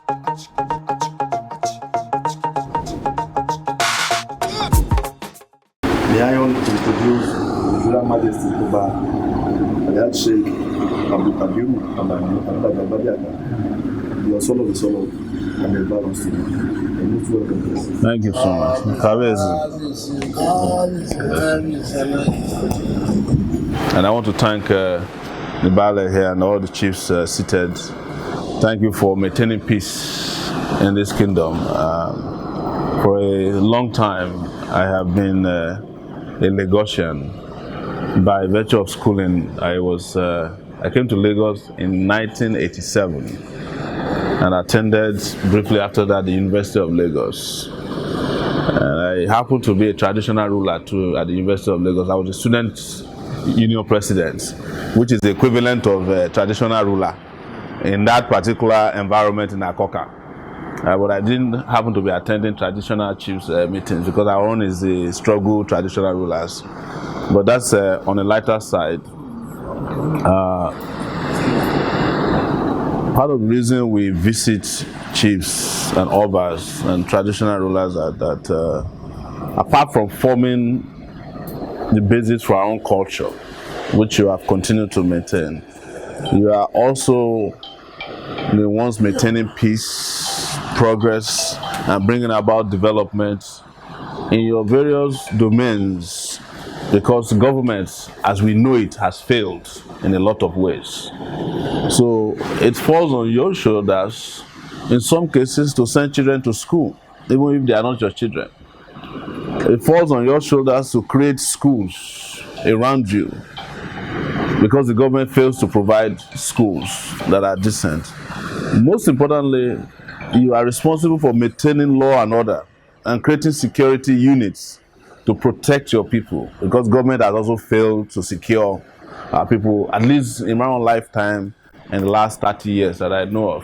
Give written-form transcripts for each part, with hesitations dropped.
May I want to introduce His Royal Majesty Oba Kabiru Alani Agbabiaka, the Osolo of Isolo and the Baron Student. Thank you so much. And I want to thank the Bale here and all the chiefs seated. Thank you for maintaining peace in this kingdom. For a long time, I have been a Lagosian. By virtue of schooling, I came to Lagos in 1987. And attended briefly after that the University of Lagos. And I happened to be a traditional ruler too at the University of Lagos. I was a student union president, which is the equivalent of a traditional ruler in that particular environment in Akoka. But I didn't happen to be attending traditional chiefs meetings because our own is the struggle traditional rulers. But that's on a lighter side. Part of the reason we visit chiefs and obas and traditional rulers are that apart from forming the basis for our own culture, which you have continued to maintain, you are also the ones maintaining peace, progress, and bringing about development in your various domains, because government, as we know it, has failed in a lot of ways. So it falls on your shoulders, in some cases, to send children to school, even if they are not your children. It falls on your shoulders to create schools around you, because the government fails to provide schools that are decent. Most importantly, you are responsible for maintaining law and order and creating security units to protect your people, because government has also failed to secure our people, at least in my own lifetime, in the last 30 years that I know of.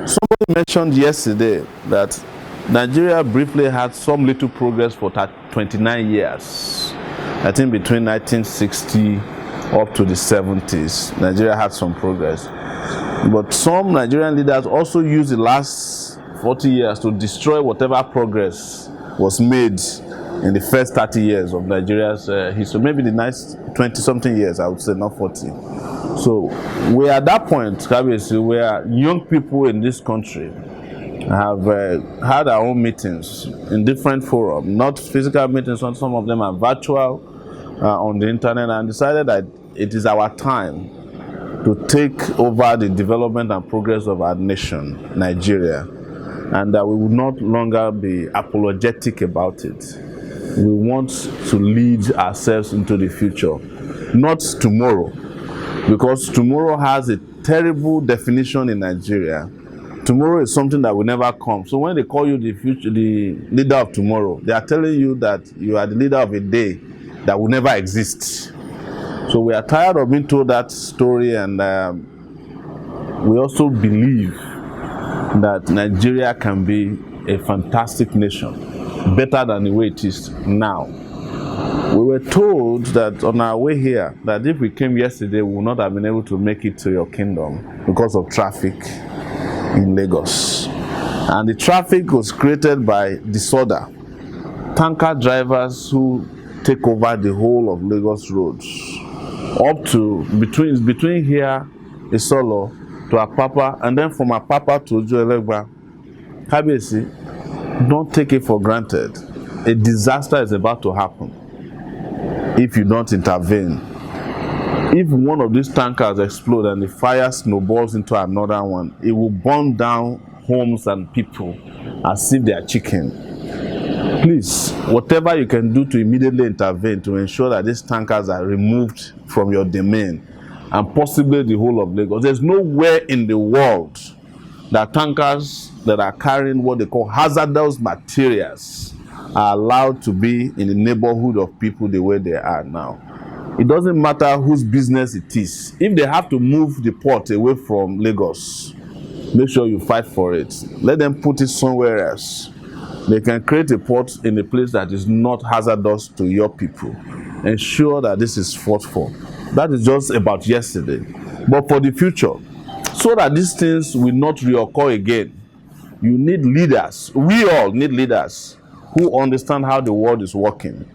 Somebody mentioned yesterday that Nigeria briefly had some little progress for 29 years. I think between 1960 up to the 70s, Nigeria had some progress. But some Nigerian leaders also used the last 40 years to destroy whatever progress was made in the first 30 years of Nigeria's history. Maybe the next 20-something years, I would say, not 40. So we're at that point, Kabiyesi, where young people in this country have had our own meetings in different forums, not physical meetings, some of them are virtual on the internet, and decided that it is our time to take over the development and progress of our nation, Nigeria, and that we will not longer be apologetic about it. We want to lead ourselves into the future, not tomorrow, because tomorrow has a terrible definition in Nigeria. Tomorrow is something that will never come. So when they call you the leader of tomorrow, they are telling you that you are the leader of a day that will never exist. So we are tired of being told that story, and we also believe that Nigeria can be a fantastic nation, better than the way it is now. We were told that on our way here, that if we came yesterday, we would not have been able to make it to your kingdom because of traffic in Lagos. And the traffic was created by disorder. Tanker drivers who take over the whole of Lagos roads, up to between here, Isolo, to Apapa, and then from Apapa to Ojuelegba. Kabiyesi, don't take it for granted. A disaster is about to happen if you don't intervene. If one of these tankers explodes and the fire snowballs into another one, it will burn down homes and people as if they are chicken. Please, whatever you can do to immediately intervene to ensure that these tankers are removed from your domain, and possibly the whole of Lagos. There's nowhere in the world that tankers that are carrying what they call hazardous materials are allowed to be in the neighborhood of people the way they are now. It doesn't matter whose business it is. If they have to move the port away from Lagos, make sure you fight for it. Let them put it somewhere else. They can create a port in a place that is not hazardous to your people. Ensure that this is fought for. That is just about yesterday. But for the future, so that these things will not reoccur again, You need leaders. We all need leaders who understand how the world is working.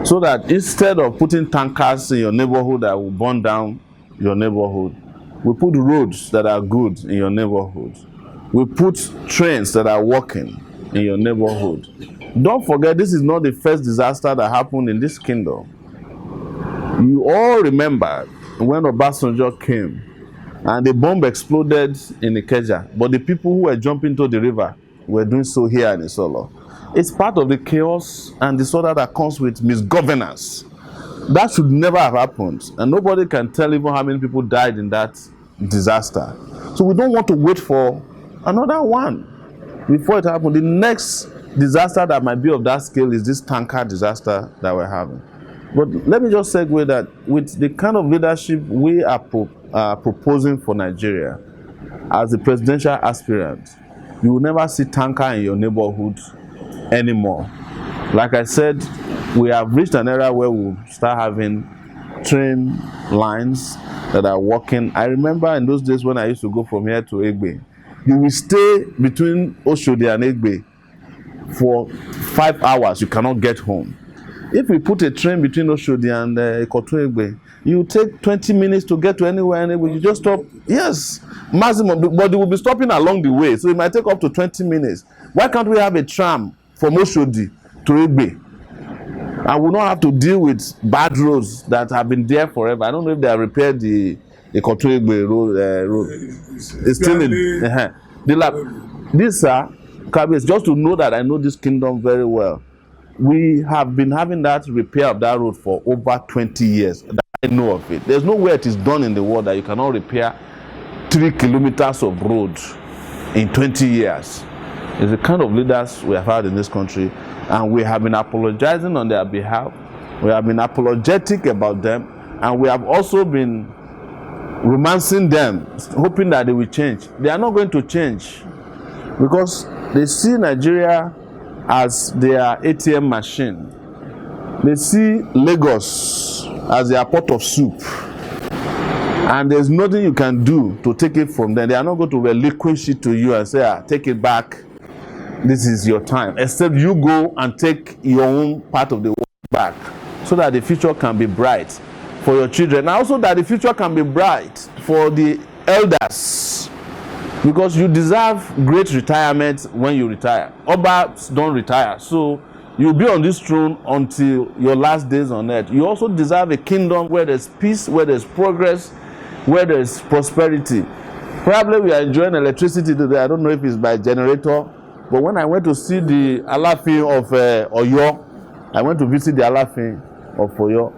So that instead of putting tankers in your neighborhood that will burn down your neighborhood, we put roads that are good in your neighborhood. We put trains that are working in your neighborhood. Don't forget, this is not the first disaster that happened in this kingdom. You all remember when Obasanjo came and the bomb exploded in Ikeja, but the people who were jumping into the river were doing so here in Osolo. It's part of the chaos and disorder that comes with misgovernance. That should never have happened, and nobody can tell even how many people died in that disaster. So we don't want to wait for another one before it happens. The next disaster that might be of that scale is this tanker disaster that we're having. But let me just segue that with the kind of leadership we are proposing for Nigeria as a presidential aspirant, you will never see tanker in your neighborhood anymore. Like I said, we have reached an era where we'll start having train lines that are working. I remember in those days when I used to go from here to Egbe, you will stay between Oshodi and Egbe for 5 hours, you cannot get home. If we put a train between Oshodi and Ikoto Egbe, you take 20 minutes to get to anywhere, and you just stop. Yes, maximum, but they will be stopping along the way, so it might take up to 20 minutes. Why can't we have a tram from Oshodi to Egbe? And we'll not have to deal with bad roads that have been there forever. I don't know if they have repaired the Ikoto Egbe road. It's still in the lab. This, Kabir, just to know that I know this kingdom very well. We have been having that repair of that road for over 20 years. That I know of it. There's nowhere it is done in the world that you cannot repair 3 kilometers of road in 20 years. It's the kind of leaders we have had in this country, and we have been apologizing on their behalf. We have been apologetic about them, and we have also been romancing them, hoping that they will change. They are not going to change because they see Nigeria as their ATM machine. They see Lagos as their pot of soup. And there's nothing you can do to take it from them. They are not going to relinquish it to you and say, take it back. This is your time. Except you go and take your own part of the work back so that the future can be bright for your children. And also that the future can be bright for the elders. Because you deserve great retirement when you retire. Obas don't retire. So you'll be on this throne until your last days on earth. You also deserve a kingdom where there's peace, where there's progress, where there's prosperity. Probably we are enjoying electricity today. I don't know if it's by generator. But when I went to see the Alafin of Oyo, I went to visit the Alafin of Oyo,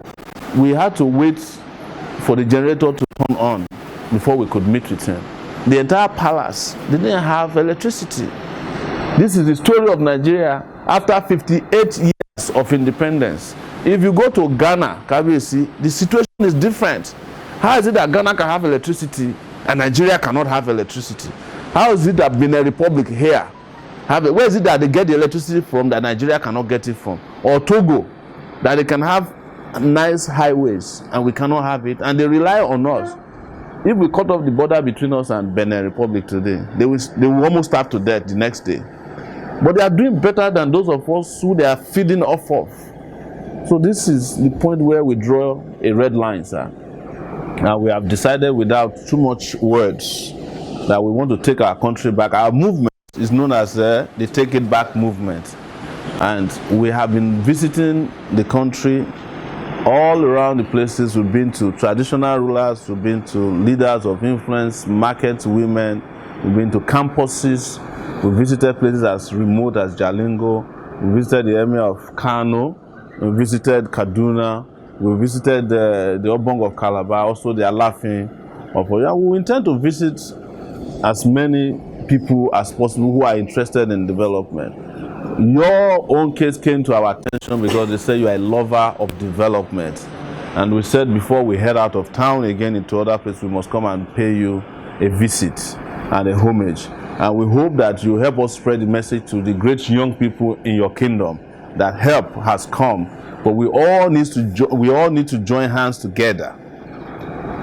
we had to wait for the generator to turn on before we could meet with him. The entire palace didn't have electricity. This is the story of Nigeria after 58 years of independence. If you go to Ghana, Kabir, the situation is different. How is it that Ghana can have electricity and Nigeria cannot have electricity? How is it that Benin Republic here have it? Where is it that they get the electricity from that Nigeria cannot get it from? Or Togo, that they can have nice highways and we cannot have it, and they rely on us. If we cut off the border between us and Benin Republic today, they will almost starve to death the next day. But they are doing better than those of us who they are feeding off of. So this is the point where we draw a red line, sir. Now we have decided without too much words that we want to take our country back. Our movement is known as the Take It Back movement. And we have been visiting the country all around the places. We've been to traditional rulers, we've been to leaders of influence, market women, we've been to campuses, we visited places as remote as Jalingo, we visited the Emir of Kano, we visited Kaduna, we visited the Obong of Calabar, also the Alafin of Oyo. We intend to visit as many people as possible who are interested in development. Your own case came to our attention because they say you are a lover of development. And we said before we head out of town again into other places, we must come and pay you a visit and a homage. And we hope that you help us spread the message to the great young people in your kingdom that help has come. But we all need to join hands together,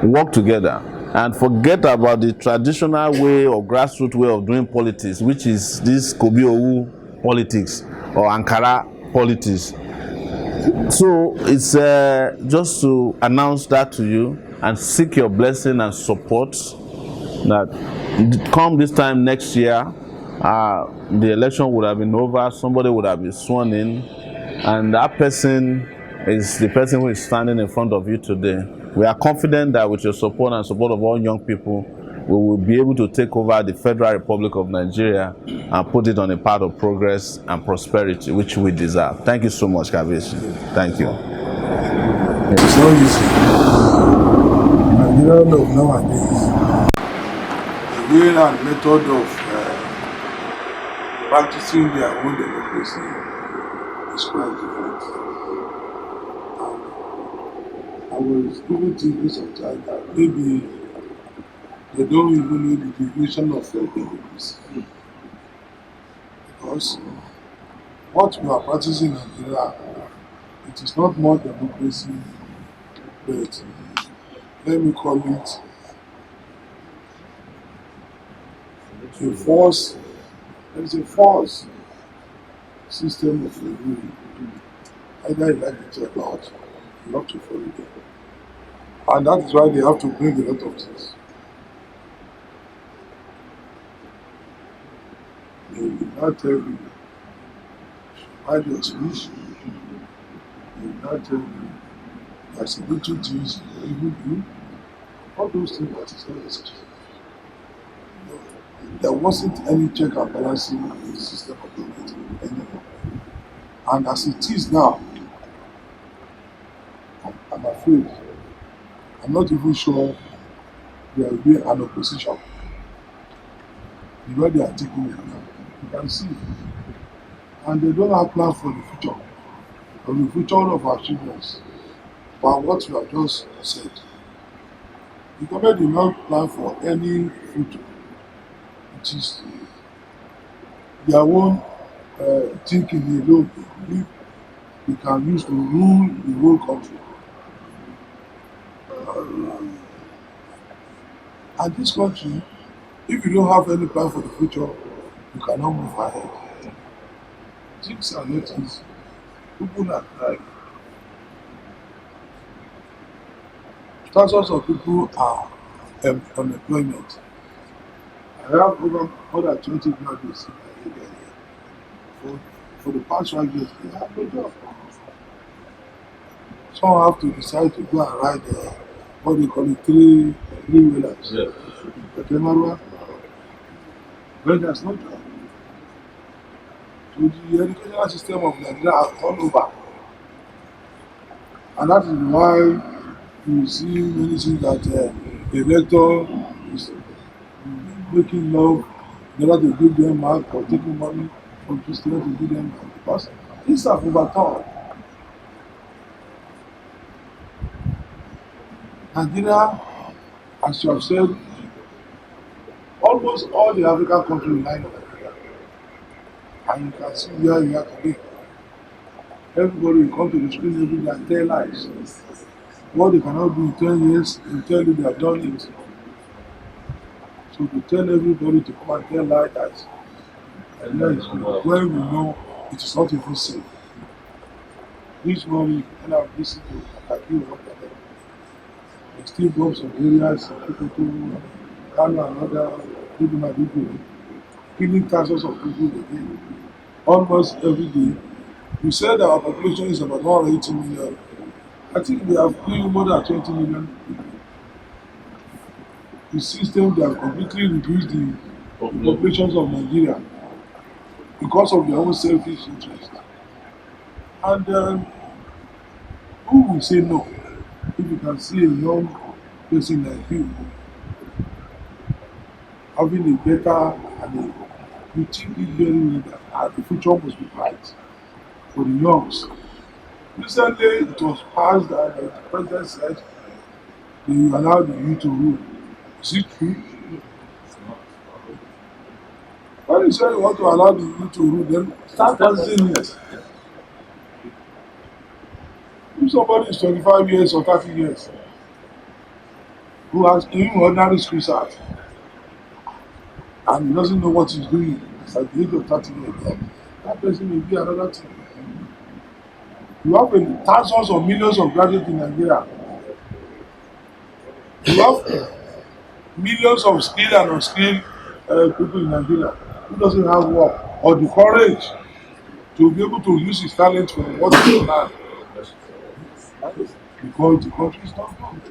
work together and forget about the traditional way or grassroots way of doing politics, which is this Kobi Owu politics or Ankara politics. So it's just to announce that to you and seek your blessing and support that come this time next year, the election would have been over, somebody would have been sworn in, and that person is the person who is standing in front of you today. We are confident that with your support and support of all young people, we will be able to take over the Federal Republic of Nigeria and put it on a path of progress and prosperity, which we deserve. Thank you so much, Kabish. Thank you. It's not easy. Nigerian of nowadays, the way and method of practicing their own democracy is quite different. I was even thinking sometimes that maybe they don't even know the definition of democracy. Because what we are practicing in Nigeria, it is not more democracy, but let me call it a false, there is a false system of ruling. Either you like it or not, you have to follow them. And that is why they have to bring a lot of things. They will not tell you, write your speech, they will not tell you, there's a little things you even do. All those things that is not necessary. There wasn't any check and balancing in the system of government anymore. And as it is now, I'm afraid, I'm not even sure there will be an opposition. The way they are taking it now, you can see. And they don't have plans for the future, of our children. But what you have just said, the government did not plan for any future. It is their own thinking alone they can use to rule the whole country. And this country, if you don't have any plan for the future, you cannot move ahead. Things are not easy. People are crying. Thousands of people are unemployment. I have over more than 20 graduates in my area here. For the past 5 years, they have no job. Some have to decide to go and ride what they call it, three-wheelers. Yeah. But there's no job. So the educational system of Nigeria has all over. And that is why you see many things that a rector is making love in order to give them mark or taking money from the students to give them mark. Because things have overturned. Nigeria, as you have said, almost all the African countries rely on Nigeria. And you can see where we are today. Everybody will come to the screen every day and tell lies. What they cannot do in 10 years, they tell you they have done it. So to tell everybody to come and tell lies that Nigeria is good, when we know it is not even safe. This morning, when I listened to Oba Kabiru Alani Agbabiaka, they still bomb some areas, people to Kano and other people, killing thousands of people a day, almost every day. You said our population is about 180 million. I think they have killed more than 20 million people. The system, they have completely reduced the populations of Nigeria because of their own selfish interest. And who will say no if you can see a young person like you having a better and you think it very well that the future must be bright for the youngs. Recently, it was passed that the president said they will allow the youth to rule. Is it true? When you say you want to allow the youth to rule, then start practicing it. If somebody is 25 years or 30 years, who has even ordinary school cert and he doesn't know what he's doing at the age of 30 years, that person may be another thing. You have thousands of millions of graduates in Nigeria. You have millions of skilled and unskilled people in Nigeria who doesn't have work or the courage to be able to use his talent for what he learn because the country is not done.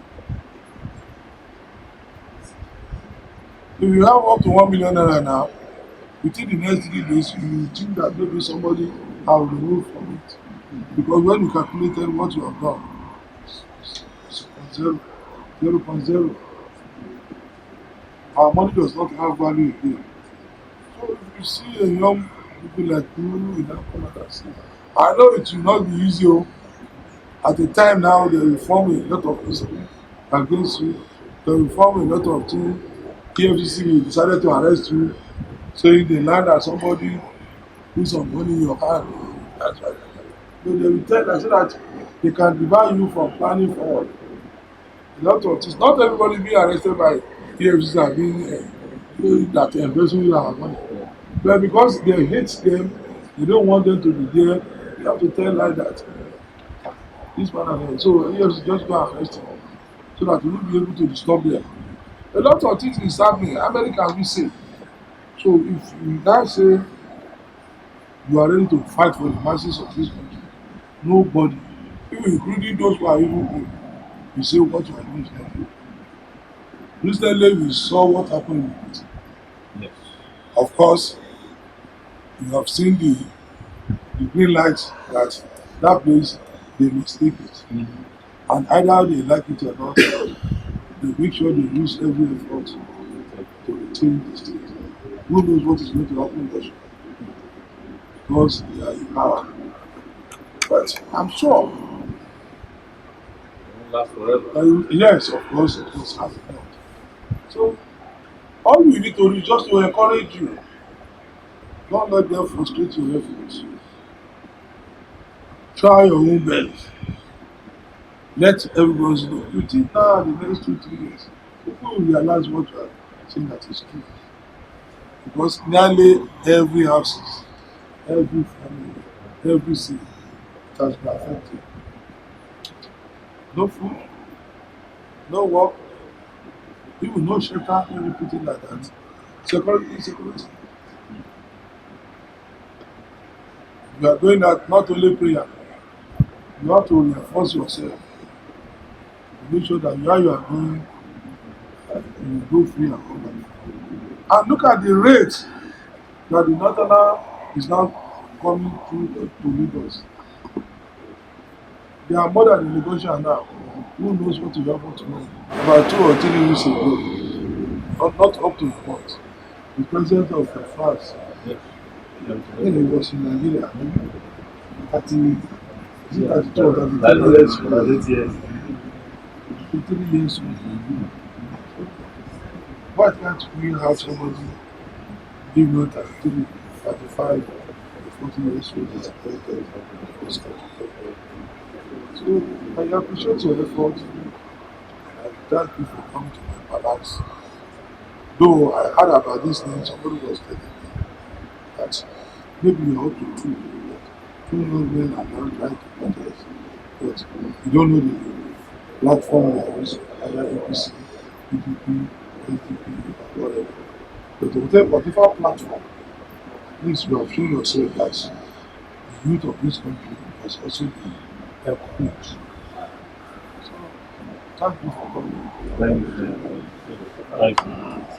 If you have up to 1 million naira now, within the next 3 days, you think that maybe somebody have removed from it. Because when you calculated what you have done, it's 0.0, 0.0. Our money does not have value again. So if you see a young people like you in that corner that say, I know it will not be easy. Oh. At the time now, they will form a lot of people against you. They will form a lot of things. KFCC decided to arrest you, saying they learned that somebody put some money in your hand. That's right. So they will tell us so that they can debar you from planning forward. A lot of things. Not everybody being arrested by KFCC are being that embezzle our money. But because they hate them, they don't want them to be there. You have to tell like that. This man and so EFCC just go and arrest him so that we will be able to disturb them. A lot of things is happening. America will say. So if you now say you are ready to fight for the masses of this country, nobody, even including those who are even good, will say what you are doing is not good. Recently we saw what happened with it. Yes. Of course, you have seen the green light that that place they must take it. Mm-hmm. And either they like it or not, they make sure they use every effort to retain the state. Who knows what is going to happen in Russia? Because they are in power. But I'm sure. Last forever. Yes, of course, has not. So all we need to do is just to encourage you. Don't let them frustrate your efforts. Try your own best. Let everybody know. You think now the next 2-3 years, people will realize what you are saying that is true. Because nearly every houses, every family, every city it has been affected. No food, no work, even no shelter, let me put it like that. Security. You are doing that not only prayer, you have to reinforce yourself. Make sure that where you are going, you go free and come back. And look at the rate that the northerner is now coming through to Lagos. They are more than the negotiation now. Who knows what will happen tomorrow? About 2 or 3 weeks ago, not up to a month, the president of France, when he was in Nigeria, 30, is it 32 or 33 years? 53 years old. Why can't we have somebody give not 33, 35, 40 years old as a president of this country? So I appreciate your effort and I thank you for coming to my palace. Though I heard about this thing, somebody was telling me that maybe you ought to do that. 2 young men are now trying to contest, but you don't know the platform they are using, either APC, PDP, SDP, whatever. But whatever platform, at least you have shown yourself that the youth of this country has also been helped. So, thank you for coming. Thank you. Thank you.